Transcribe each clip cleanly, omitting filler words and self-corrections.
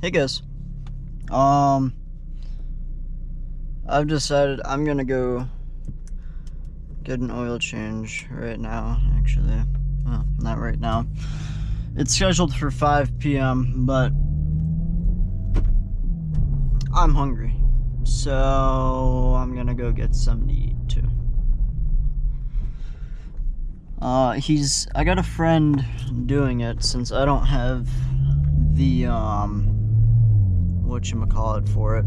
Hey guys, I've decided I'm gonna go get an oil change right now, actually. Well, not right now. It's scheduled for 5 p.m., but I'm hungry, so I'm gonna go get something to eat too. I got a friend doing it since I don't have the, whatchamacallit for it,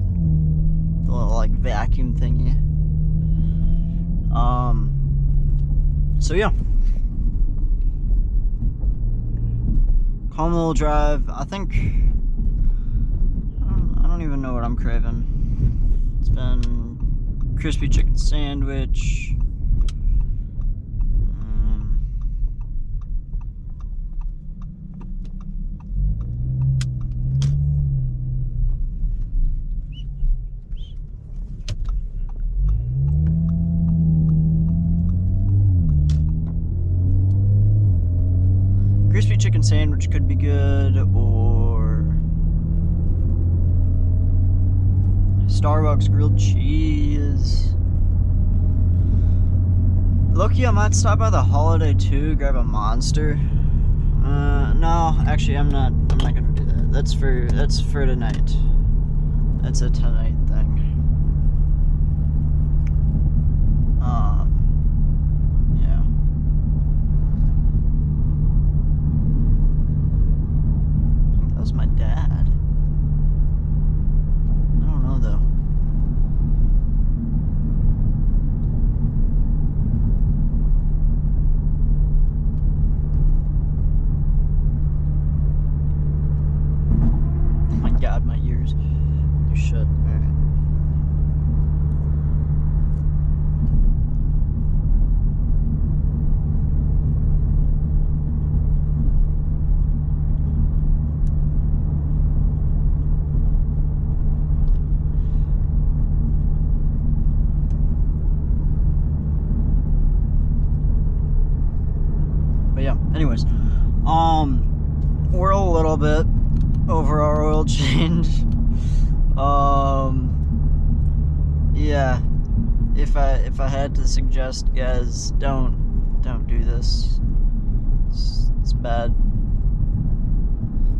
the little, like, vacuum thingy. So yeah. Calm little drive. I think, I don't even know what I'm craving. It's been crispy chicken sandwich. Crispy chicken sandwich could be good, or Starbucks grilled cheese. Loki, I might stop by the Holiday too, grab a Monster. No, actually, I'm not gonna do that. That's for tonight. That's a tonight thing. Yeah. I think that was my dad. I don't know though. Oh my god, my ears. They're shut. Alright. But yeah, anyways, we're a little bit over our oil change. Yeah, if I had to suggest, guys, don't do this. It's bad.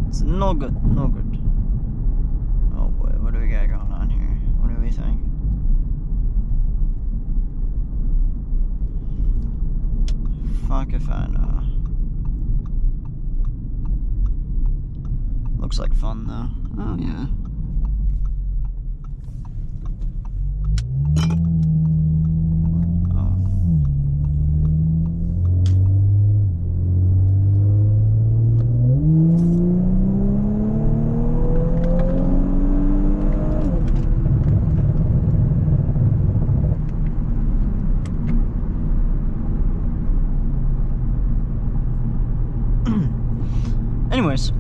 It's no good, no good. Oh boy, what do we got going on here? What do we think? Fuck if I know. Looks like fun though. Oh yeah. Oh. Anyways,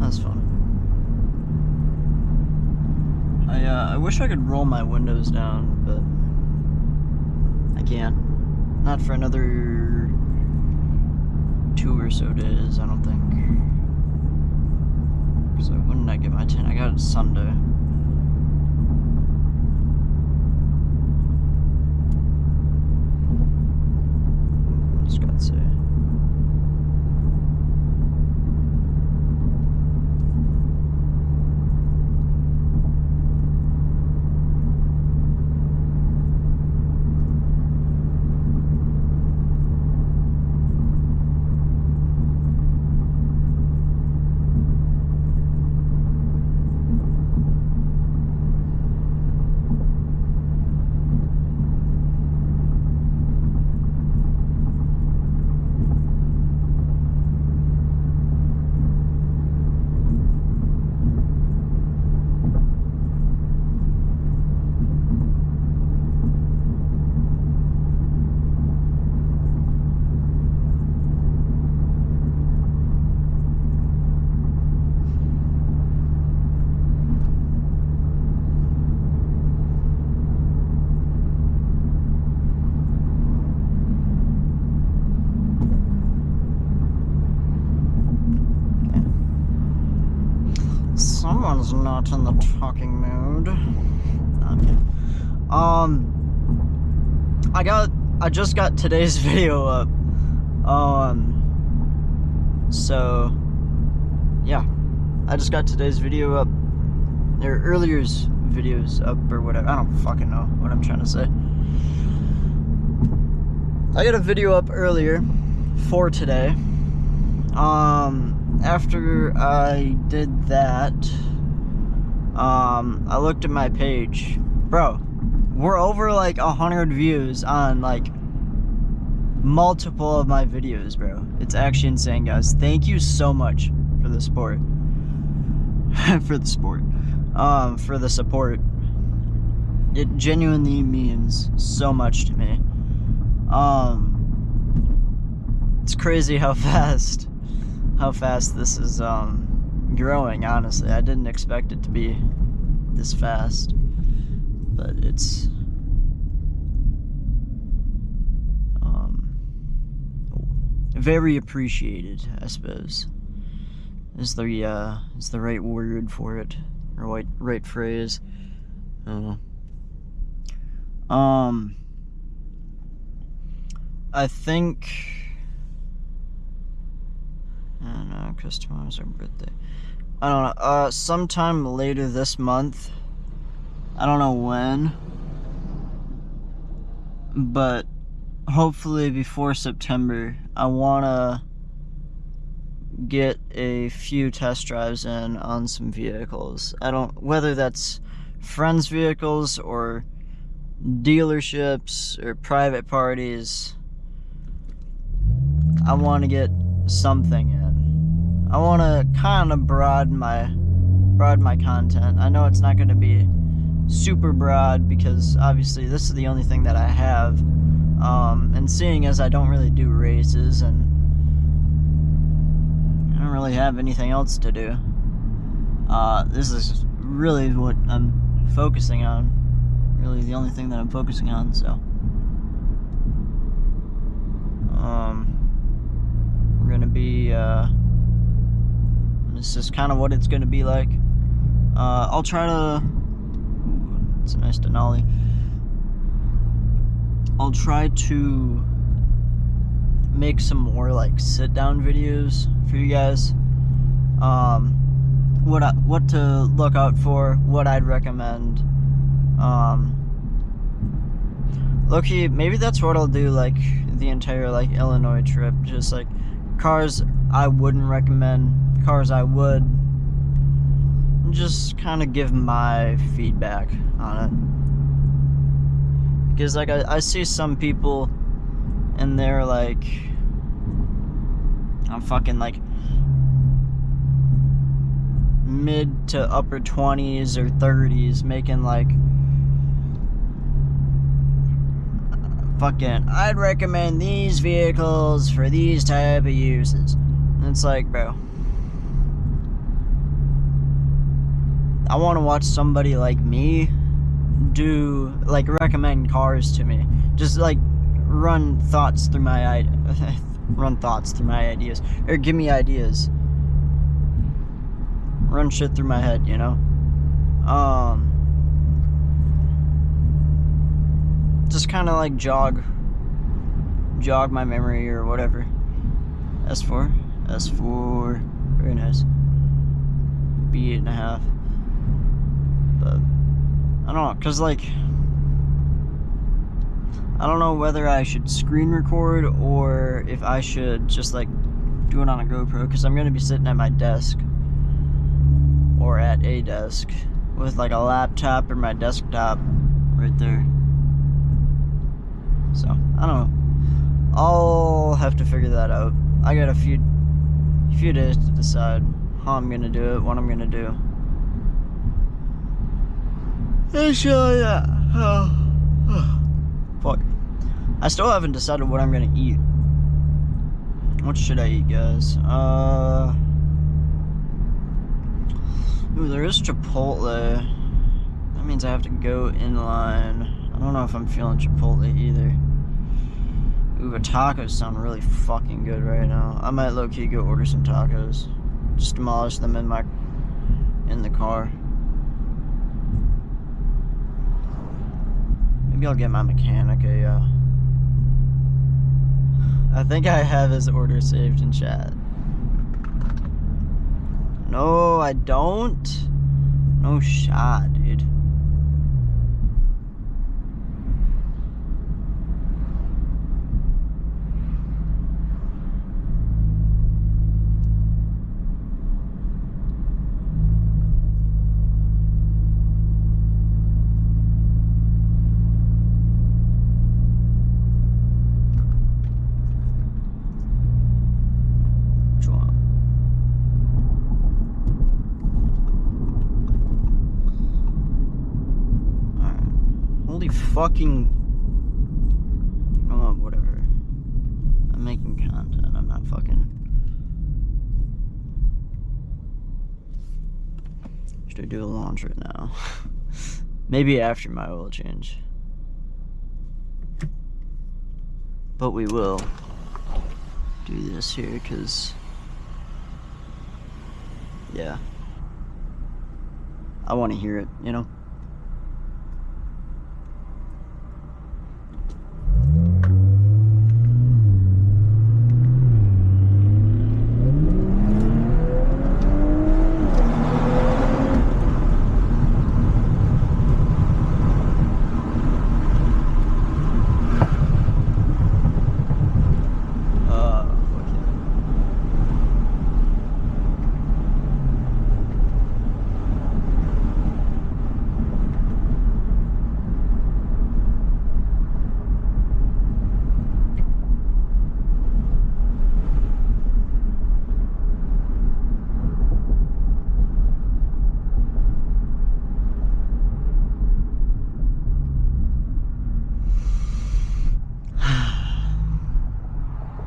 that's fun. I wish I could roll my windows down, but I can't. Not for another 2 or so days, I don't think. So when did I get my tin? I got it Sunday. What's Scott say? Someone's not in the talking mood. Okay. I just got today's video up. So yeah, I just got today's video up. Or earlier's videos up or whatever. I don't fucking know what I'm trying to say. I got a video up earlier for today. After I did that, I looked at my page. Bro, we're over like 100 views on like multiple of my videos, bro. It's actually insane, guys. Thank you so much for the support. For the support. It genuinely means so much to me. It's crazy how fast this is growing, honestly. I didn't expect it to be this fast, but it's very appreciated, I suppose, is the right word for it, or right phrase. I don't know. I think, I don't know, because tomorrow's our birthday. I don't know, sometime later this month, I don't know when, but hopefully before September, I want to get a few test drives in on some vehicles. Whether that's friends' vehicles or dealerships or private parties, I want to get something in. I want to kind of broaden my content. I know it's not going to be super broad because obviously this is the only thing that I have, and seeing as I don't really do races and I don't really have anything else to do, this is really what I'm focusing on, really the only thing that I'm focusing on. So we're gonna be this is kind of what it's gonna be like. I'll try to, it's a nice Denali. I'll try to make some more like sit down videos for you guys. What to look out for, what I'd recommend. Low-key, maybe that's what I'll do, like the entire like Illinois trip, just like cars I wouldn't recommend, cars I would, just kind of give my feedback on it. Because like I see some people and they're like, I'm fucking like mid to upper 20s or 30s making like fucking, I'd recommend these vehicles for these type of uses. it's like, bro, I want to watch somebody like me like recommend cars to me, just like run thoughts through my ideas, or give me ideas, run shit through my head, you know. Just kind of like jog my memory or whatever. S4, very nice. B8.5. But I don't know, cause like I don't know whether I should screen record or if I should just like do it on a GoPro, because I'm gonna be sitting at my desk or at a desk with like a laptop or my desktop right there. So I don't know. I'll have to figure that out. I got a few days to decide how I'm gonna do it, what I'm gonna do. Actually, yeah. Fuck. I still haven't decided what I'm gonna eat. What should I eat, guys? Ooh, there is Chipotle. That means I have to go in line. I don't know if I'm feeling Chipotle either. Ooh, but tacos sound really fucking good right now. I might low-key go order some tacos. Just demolish them in the car. Maybe I'll get my mechanic a, I think I have his order saved in chat. No, I don't. No shot, dude. Fucking, you know what, whatever. I'm making content, I'm not fucking. Should I do a launch right now? Maybe after my oil change. But we will do this here, because, yeah, I want to hear it, you know?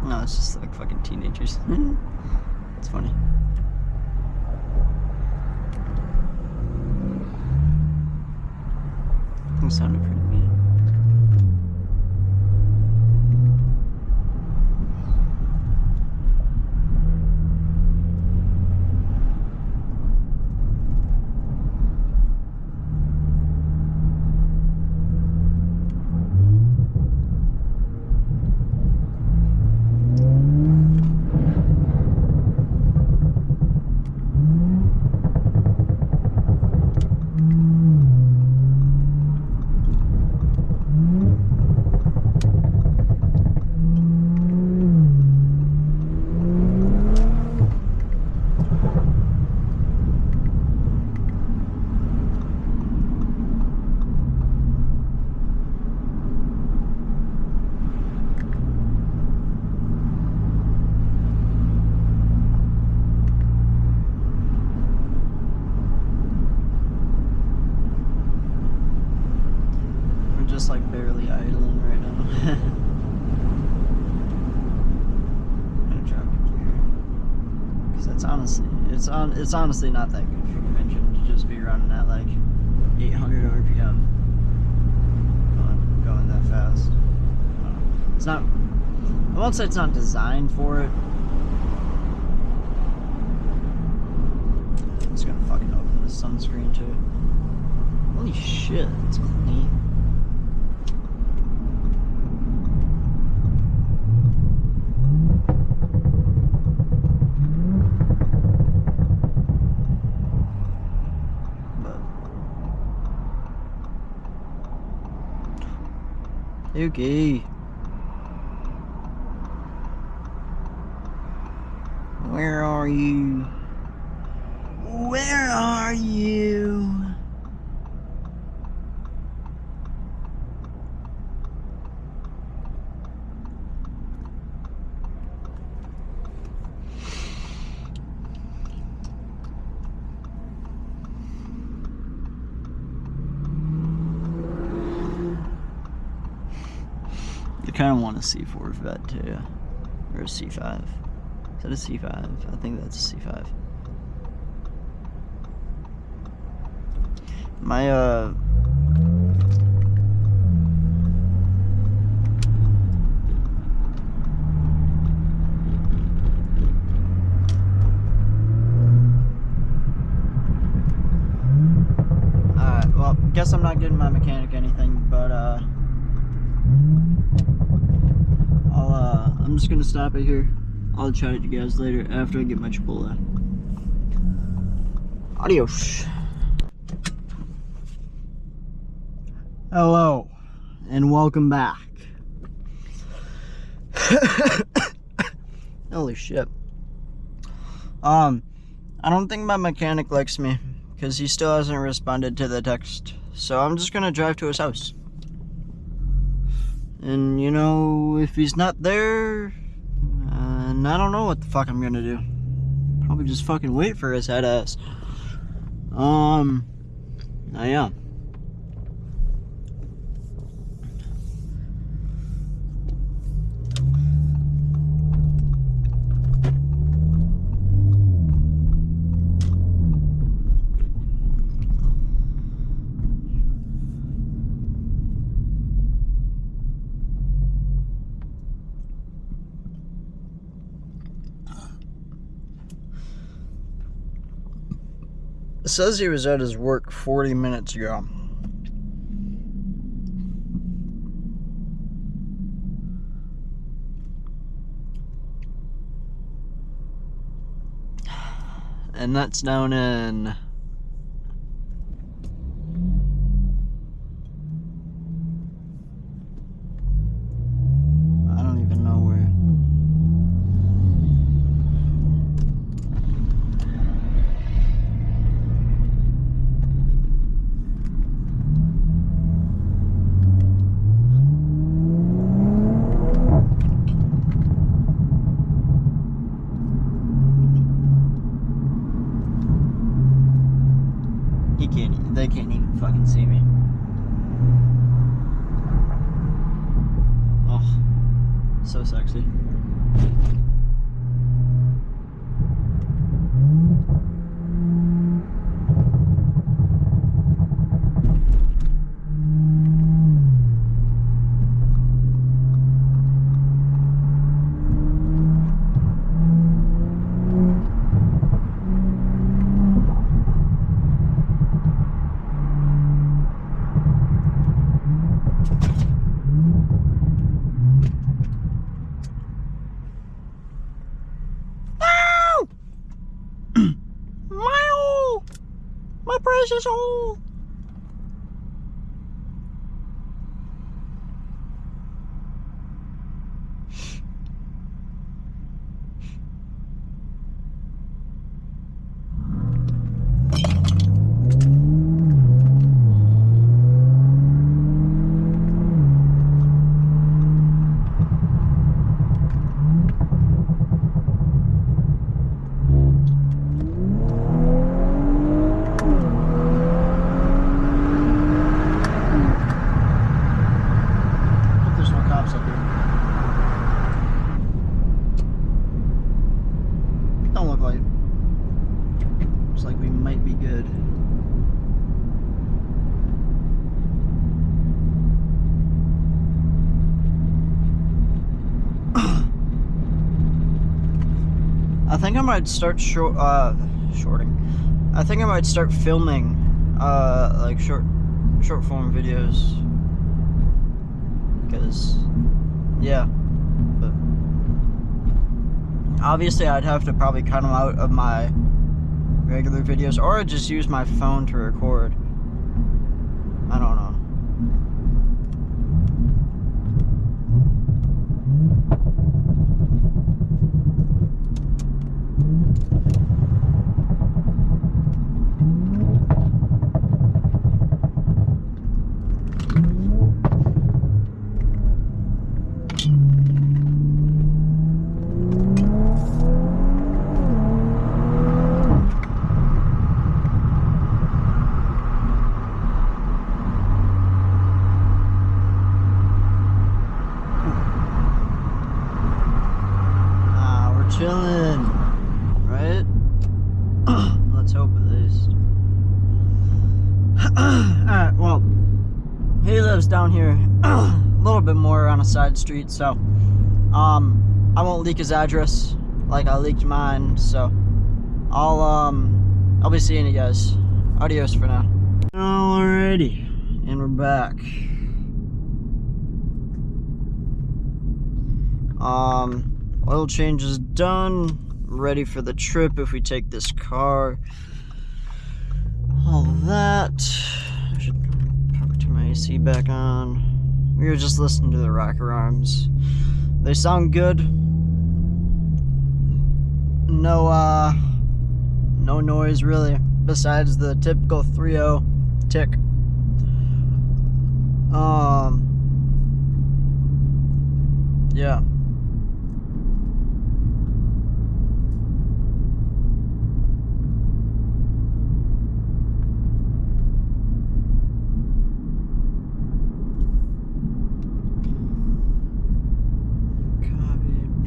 No, it's just like fucking teenagers. It's funny. It sounded pretty mean. It's honestly not that good for your engine to just be running at like 800 RPM, going that fast. It's not. I won't say it's not designed for it. I'm just gonna fucking open this sunscreen too. Holy shit, it's clean. Yuki. Where are you? Where are you? I kind of want a C4 vet too, or a C5. Is that a C5? I think that's a C5. My alright, well, guess I'm not getting my mechanic anything, but I'm just gonna stop it here. I'll chat with you guys later after I get my Chipotle. Adios. Hello, and welcome back. Holy shit. I don't think my mechanic likes me because he still hasn't responded to the text. So I'm just gonna drive to his house. And you know, if he's not there, I don't know what the fuck I'm gonna do. Probably just fucking wait for his head ass. I am. It says he was at his work 40 minutes ago. And that's down in... I don't even know where. They can't even fucking see me. Oh, so sexy. Precious hole. I think I might start shorting. I think I might start filming like short form videos, because yeah, but obviously I'd have to probably cut them out of my regular videos, or I'd just use my phone to record. I don't know. Chilling, right? Let's hope at least. Alright, well, he lives down here a little bit more on a side street, so I won't leak his address like I leaked mine, so I'll be seeing you guys. Adios for now. Alrighty, and we're back. Oil change is done, ready for the trip if we take this car. All that. I should probably turn my AC back on. We were just listening to the rocker arms. They sound good. No noise really, besides the typical 3.0 tick. Yeah.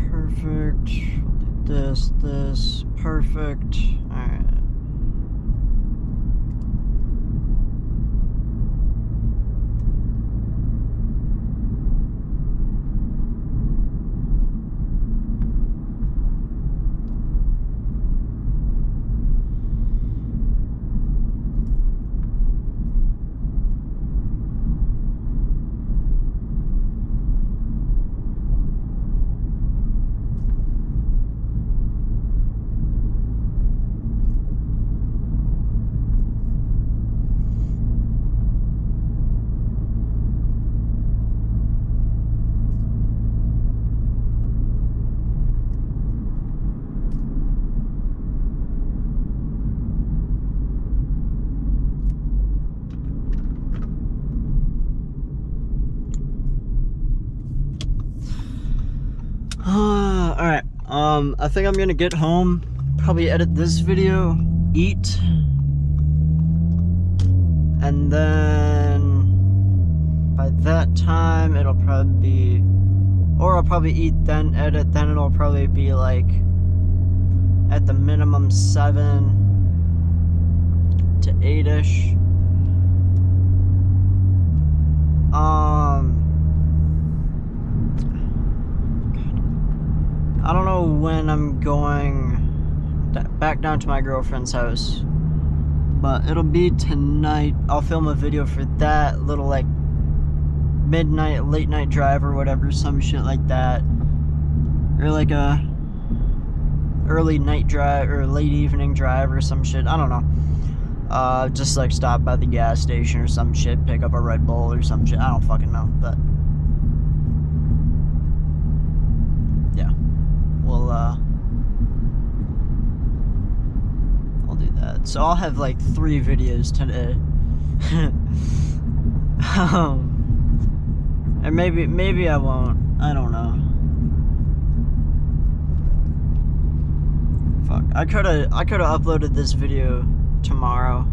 Perfect. We'll do this, perfect. Alright. Alright, I think I'm gonna get home, probably edit this video, eat, and then by that time it'll probably be, or I'll probably eat, then edit, then it'll probably be like at the minimum 7 to 8-ish. I don't know when I'm going back down to my girlfriend's house, but it'll be tonight. I'll film a video for that, little like midnight, late night drive or whatever, some shit like that, or like a early night drive or late evening drive or some shit. I don't know. Just like stop by the gas station or some shit, pick up a Red Bull or some shit. I don't fucking know, but yeah. I'll do that. So I'll have like 3 videos today. And maybe I won't. I don't know. Fuck. I coulda uploaded this video tomorrow,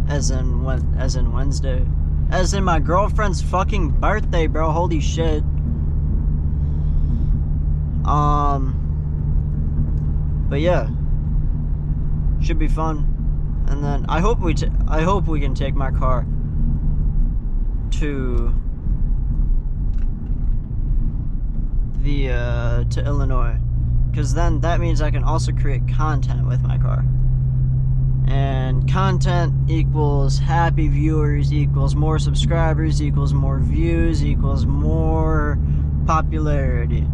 as in Wednesday, as in my girlfriend's fucking birthday, bro. Holy shit. But yeah, should be fun. And then I hope we can take my car to the to Illinois, because then that means I can also create content with my car. And content equals happy viewers, equals more subscribers, equals more views, equals more popularity.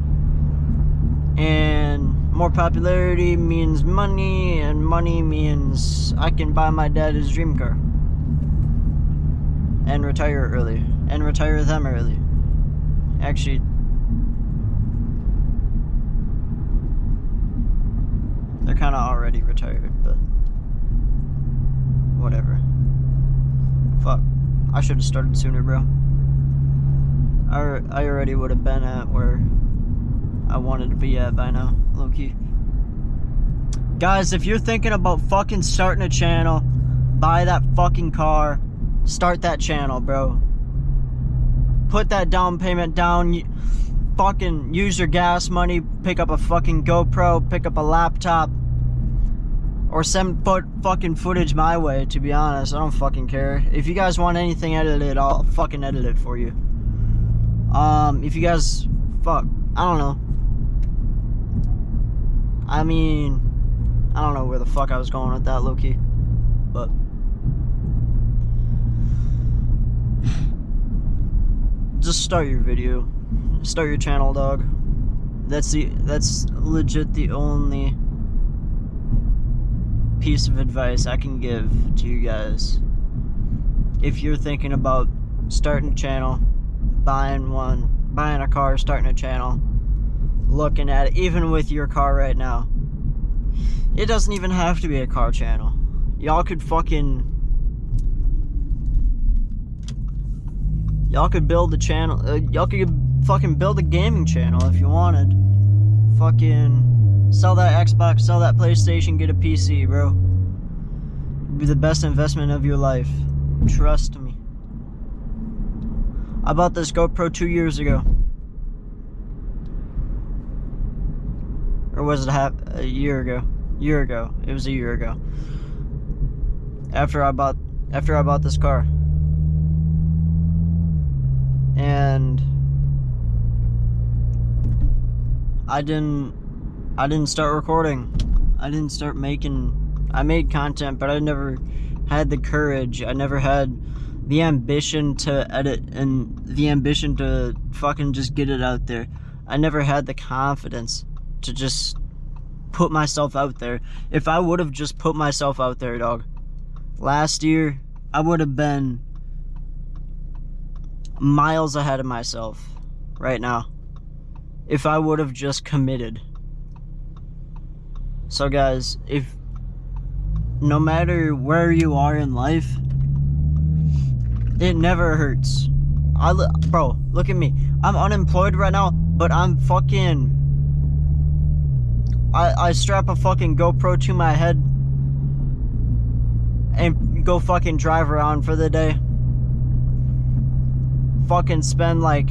And more popularity means money, and money means I can buy my dad his dream car. And retire early. And retire them early. Actually, they're kind of already retired, but whatever. Fuck. I should have started sooner, bro. I already would have been at where I wanted to be at by now, low-key. Guys, if you're thinking about fucking starting a channel, buy that fucking car, start that channel, bro. Put that down payment down, fucking use your gas money, pick up a fucking GoPro, pick up a laptop, or send fucking footage my way, to be honest. I don't fucking care. If you guys want anything edited, I'll fucking edit it for you. If you guys, fuck, I don't know. I mean, I don't know where the fuck I was going with that, low-key. But just start your video. Start your channel, dog. That's legit the only piece of advice I can give to you guys. If you're thinking about starting a channel, buying a car, starting a channel, looking at it, even with your car right now. It doesn't even have to be a car channel. Y'all could build a channel. Y'all could fucking build a gaming channel if you wanted. Fucking sell that Xbox, sell that PlayStation, get a PC, bro. It'd be the best investment of your life. Trust me. I bought this GoPro 2 years ago. Or was it a year ago? It was a year ago. After I bought this car. And I didn't start recording. I didn't start making. I made content, but I never had the courage. I never had the ambition to edit and the ambition to fucking just get it out there. I never had the confidence to just put myself out there. If I would have just put myself out there, dog, last year, I would have been miles ahead of myself right now. If I would have just committed. So guys, if no matter where you are in life, it never hurts. Bro, look at me. I'm unemployed right now, but I'm fucking... I strap a fucking GoPro to my head and go fucking drive around for the day. Fucking spend like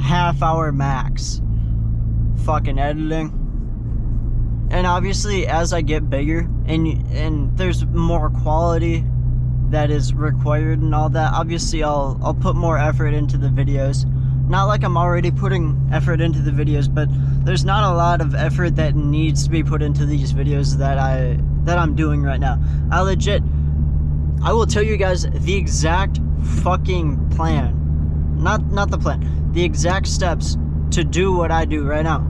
half hour max fucking editing. And obviously as I get bigger and there's more quality that is required and all that, obviously I'll put more effort into the videos. Not like I'm already putting effort into the videos, but there's not a lot of effort that needs to be put into these videos that I'm doing right now. I will tell you guys the exact fucking plan. Not the plan. The exact steps to do what I do right now.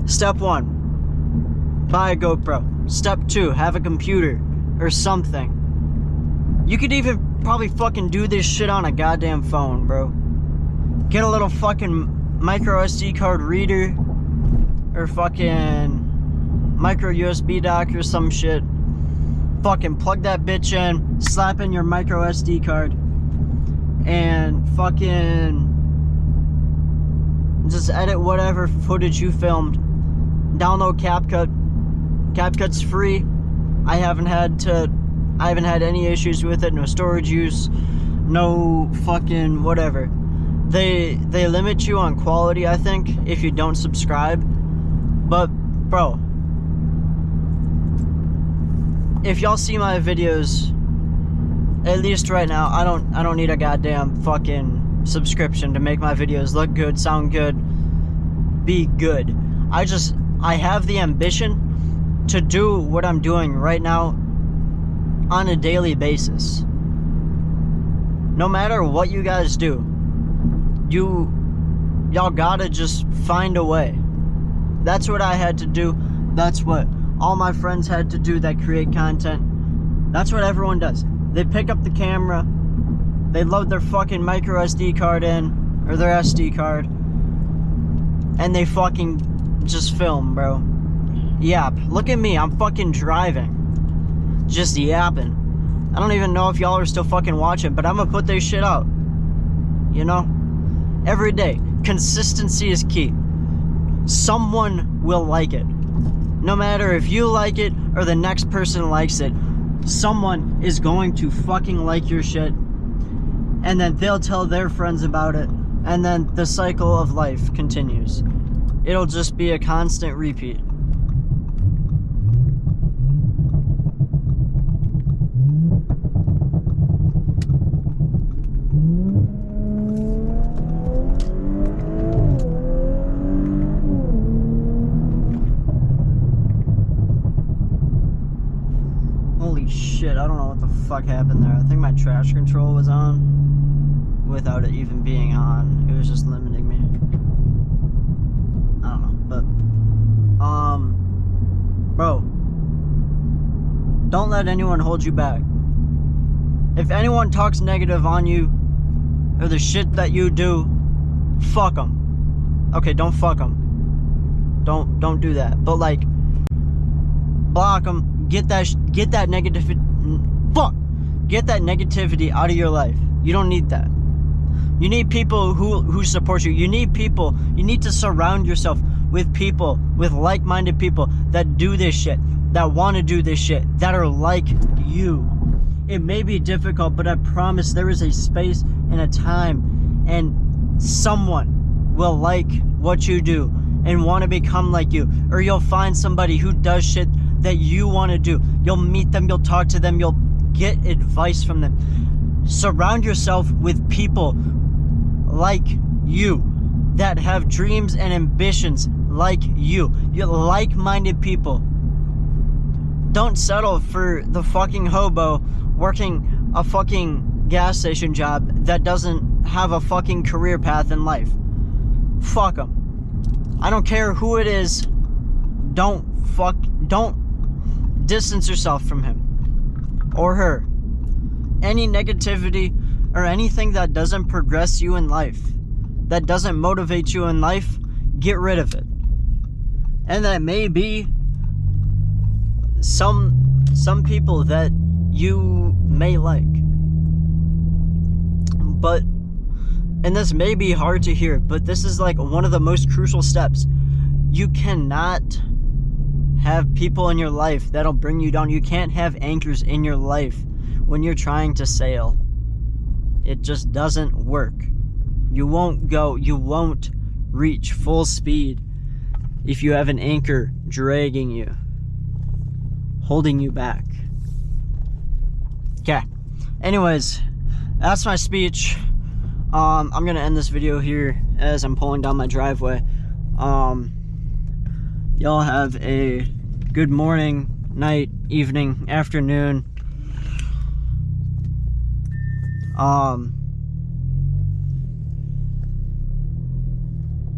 Step 1, buy a GoPro. Step 2, have a computer or something. You could even probably fucking do this shit on a goddamn phone, bro. Get a little fucking micro SD card reader or fucking micro USB dock or some shit. Fucking plug that bitch in, slap in your micro SD card, and fucking just edit whatever footage you filmed. Download CapCut. CapCut's free. I haven't had any issues with it. No storage use, no fucking whatever. They limit you on quality, I think, if you don't subscribe. But bro, if y'all see my videos, at least right now, I don't need a goddamn fucking subscription to make my videos look good, sound good, be good. I just I have the ambition to do what I'm doing right now on a daily basis. No matter what you guys do, y'all gotta just find a way. That's what I had to do. That's what all my friends had to do that create content. That's what everyone does. They pick up the camera, they load their fucking micro SD card in, or their SD card, and they fucking just film, bro. Yap. Look at me, I'm fucking driving. Just yapping. I don't even know if y'all are still fucking watching, but I'm gonna put this shit out. You know? Every day. Consistency is key. Someone will like it. No matter if you like it or the next person likes it, someone is going to fucking like your shit, and then they'll tell their friends about it, and then the cycle of life continues. It'll just be a constant repeat. Holy shit, I don't know what the fuck happened there. I think my trash control was on without it even being on. It was just limiting me. I don't know, but bro, don't let anyone hold you back. If anyone talks negative on you or the shit that you do, fuck them. Okay, don't fuck them. Don't do that. But like, block them. Get that negativity. Fuck. Get that negativity out of your life. You don't need that. You need people who support you. You need to surround yourself with people, with like-minded people that do this shit, that want to do this shit, that are like you. It may be difficult, but I promise there is a space and a time, and someone will like what you do and want to become like you. Or you'll find somebody who does shit that you want to do. You'll meet them, you'll talk to them, you'll get advice from them. Surround yourself with people like you that have dreams and ambitions like you. You're like-minded people. Don't settle for the fucking hobo working a fucking gas station job that doesn't have a fucking career path in life. Fuck them. I don't care who it is. Don't distance yourself from him or her. Any negativity or anything that doesn't progress you in life, that doesn't motivate you in life, get rid of it. And that may be some people that you may like. But, and this may be hard to hear, but this is like one of the most crucial steps. You cannot have people in your life that'll bring you down. You can't have anchors in your life when you're trying to sail. It just doesn't work. You won't reach full speed if you have an anchor dragging you, holding you back. Okay. Anyways, that's my speech. I'm gonna end this video here as I'm pulling down my driveway. Y'all have a good morning, night, evening, afternoon.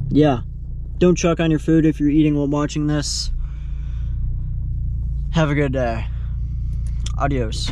Yeah. Don't choke on your food if you're eating while watching this. Have a good day. Adios.